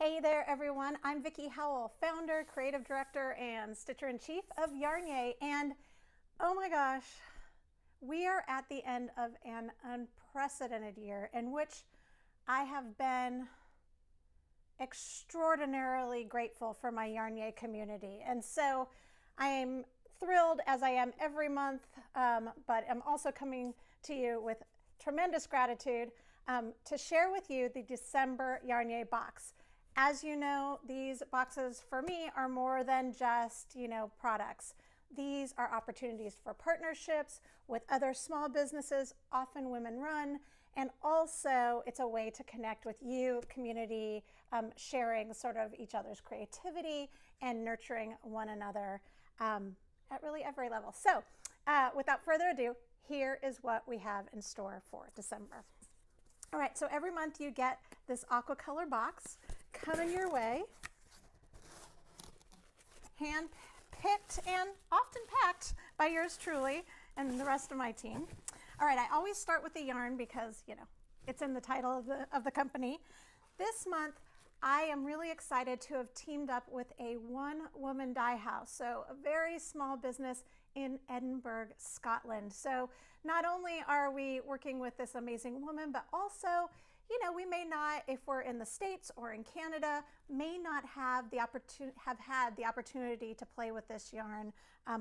Hey there everyone, I'm Vickie Howell, founder, creative director, and stitcher-in-chief of YarnYAY, and oh my gosh, we are at the end of an unprecedented year in which I have been extraordinarily grateful for my YarnYAY community. And so I am thrilled, as I am every month, but I'm also coming to you with tremendous gratitude to share with you the December YarnYAY box. As you know, these boxes for me are more than just, products. These are opportunities for partnerships with other small businesses, often women run, and also it's a way to connect with you, community, sharing sort of each other's creativity and nurturing one another at really every level. So without further ado, here is what we have in store for December. All right, so every month you get this aqua color box coming your way, hand picked and often packed by yours truly and the rest of my team. All right, I always start with the yarn because, it's in the title of the company. This month, I am really excited to have teamed up with a one-woman dye house, so a very small business in Edinburgh, Scotland. So not only are we working with this amazing woman, but also, we may not, if we're in the States or in Canada, may not have had the opportunity to play with this yarn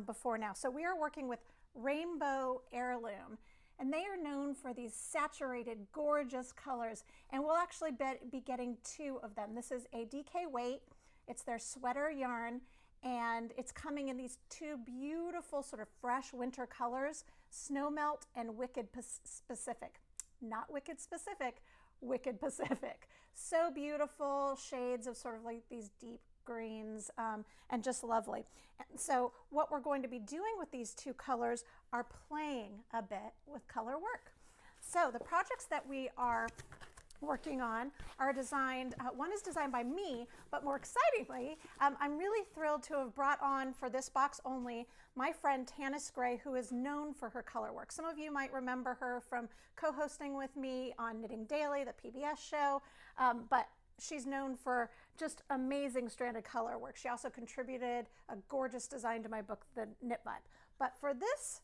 before now. So we are working with Rainbow Heirloom, and they are known for these saturated, gorgeous colors, and we'll actually be getting 2 of them. This is a DK weight, it's their sweater yarn, and it's coming in these 2 beautiful sort of fresh winter colors, Snow Melt and Wicked Pacific. Not Wicked Specific, Wicked Pacific. So beautiful shades of sort of like these deep greens and just lovely. And so what we're going to be doing with these 2 colors are playing a bit with color work. So the projects that we are working on are designed, one is designed by me, but more excitingly, I'm really thrilled to have brought on for this box only my friend Tanis Gray, who is known for her color work. Some of you might remember her from co-hosting with me on Knitting Daily, the PBS show, but she's known for just amazing stranded color work. She also contributed a gorgeous design to my book, The Knit Vibe. But for this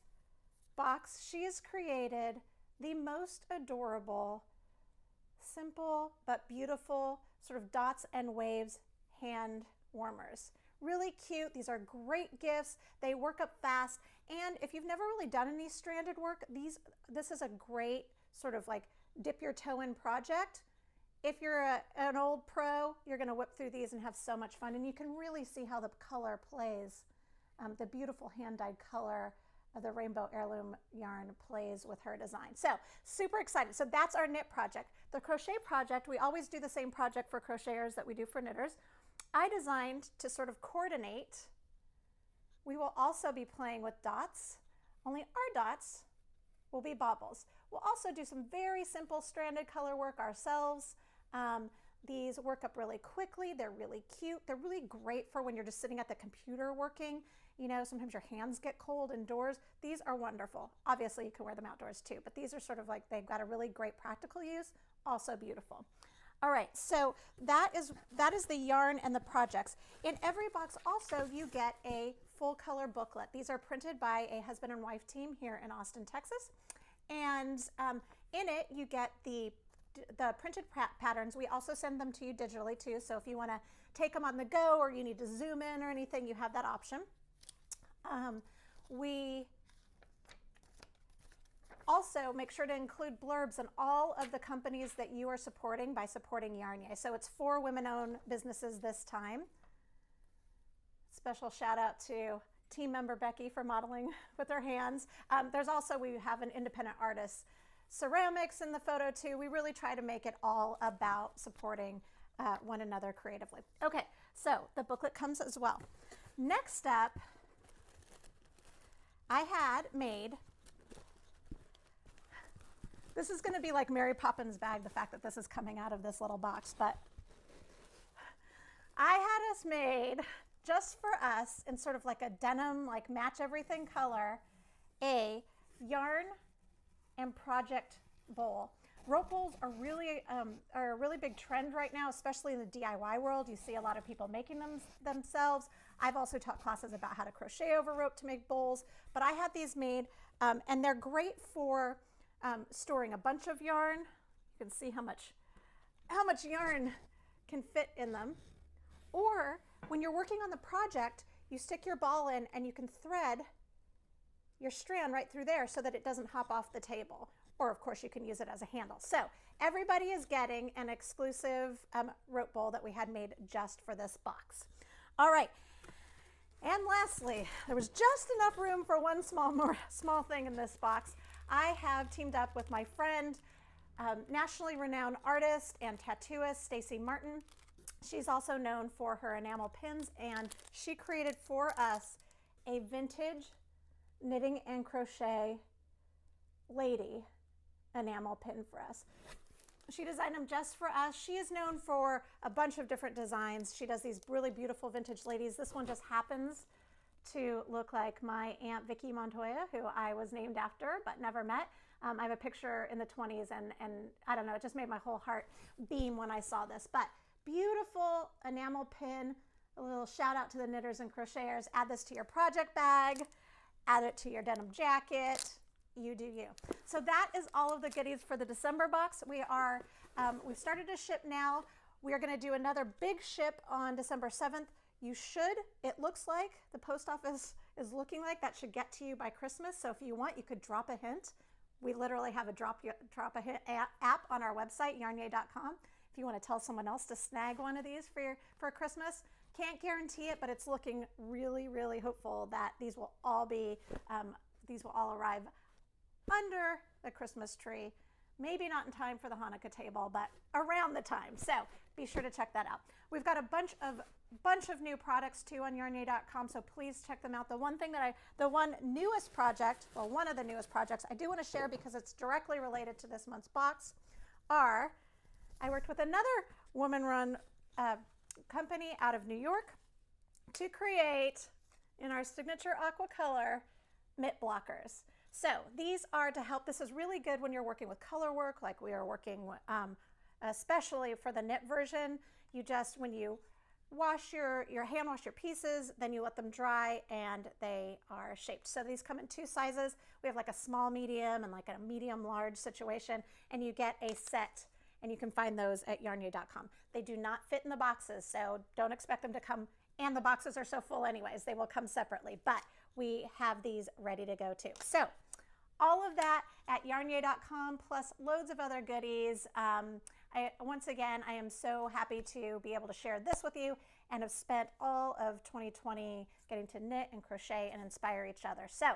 box, she has created the most adorable, simple but beautiful sort of dots and waves hand warmers. Really cute. These are great gifts. They work up fast. And if you've never really done any stranded work, this is a great sort of like dip your toe in project. If you're an old pro, you're going to whip through these and have so much fun. And you can really see how the color plays, the beautiful hand-dyed color of the Rainbow Heirloom yarn plays with her design. So super excited. So that's our knit project. The crochet project, we always do the same project for crocheters that we do for knitters. I designed to sort of coordinate. We will also be playing with dots, only our dots will be baubles. We'll also do some very simple stranded color work ourselves. These work up really quickly. They're really cute. They're really great for when you're just sitting at the computer working. Sometimes your hands get cold indoors. These are wonderful. Obviously, you can wear them outdoors too, but these are sort of like, they've got a really great practical use, also beautiful. All right, so that is the yarn and the projects. In every box also, you get a full color booklet. These are printed by a husband and wife team here in Austin, Texas. And in it, you get the printed patterns. We also send them to you digitally too. So if you want to take them on the go or you need to zoom in or anything, you have that option. We also make sure to include blurbs on all of the companies that you are supporting by supporting YarnYAY. So it's 4 women-owned businesses this time. Special shout out to team member Becky for modeling with her hands. There's also, we have an independent artist ceramics in the photo too. We really try to make it all about supporting one another creatively. Okay, so the booklet comes as well. Next up, I had made, this is going to be like Mary Poppins' bag, the fact that this is coming out of this little box, but I had us made just for us in sort of like a denim, like match everything color, a yarn and project bowl. Rope bowls are a really big trend right now, especially in the DIY world. You see a lot of people making them themselves. I've also taught classes about how to crochet over rope to make bowls, but I had these made, and they're great for storing a bunch of yarn. You can see how much yarn can fit in them. Or when you're working on the project, you stick your ball in and you can thread your strand right through there so that it doesn't hop off the table. Or of course you can use it as a handle. So everybody is getting an exclusive rope bowl that we had made just for this box. All right, and lastly, there was just enough room for one small thing in this box. I have teamed up with my friend, nationally renowned artist and tattooist, Stacy Martin. She's also known for her enamel pins, and she created for us a vintage knitting and crochet lady enamel pin for us. She designed them just for us. She is known for a bunch of different designs. She does these really beautiful vintage ladies. This one just happens to look like my Aunt Vickie Montoya, who I was named after but never met. I have a picture in the 20s, and I don't know, it just made my whole heart beam when I saw this. But beautiful enamel pin, a little shout out to the knitters and crocheters. Add this to your project bag, add it to your denim jacket. You do you. So that is all of the goodies for the December box. We've started to ship now. We are going to do another big ship on December 7th. It looks like the post office is looking like that should get to you by Christmas. So if you want, you could drop a hint. We literally have a drop a hint app on our website, YarnYAY.com. If you want to tell someone else to snag one of these for Christmas. Can't guarantee it, but it's looking really, really hopeful that these will all arrive under the Christmas tree. Maybe not in time for the Hanukkah table, but around the time. So be sure to check that out. We've got a bunch of new products too on YarnYAY.com, so please check them out. One of the newest projects I do want to share because it's directly related to this month's box I worked with another woman-run company out of New York to create, in our signature aqua color, mitt blockers. So these are to help. This is really good when you're working with color work, like we are working, especially for the knit version. When you hand wash your pieces, then you let them dry and they are shaped. So these come in two sizes. We have like a small, medium, and like a medium large situation, and you get a set, and you can find those at YarnYAY.com. They do not fit in the boxes, so don't expect them to come, and the boxes are so full anyways, they will come separately, but we have these ready to go too. So all of that at YarnYAY.com, plus loads of other goodies. Once again, I am so happy to be able to share this with you and have spent all of 2020 getting to knit and crochet and inspire each other. So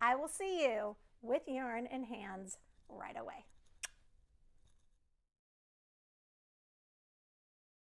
I will see you with yarn in hands right away.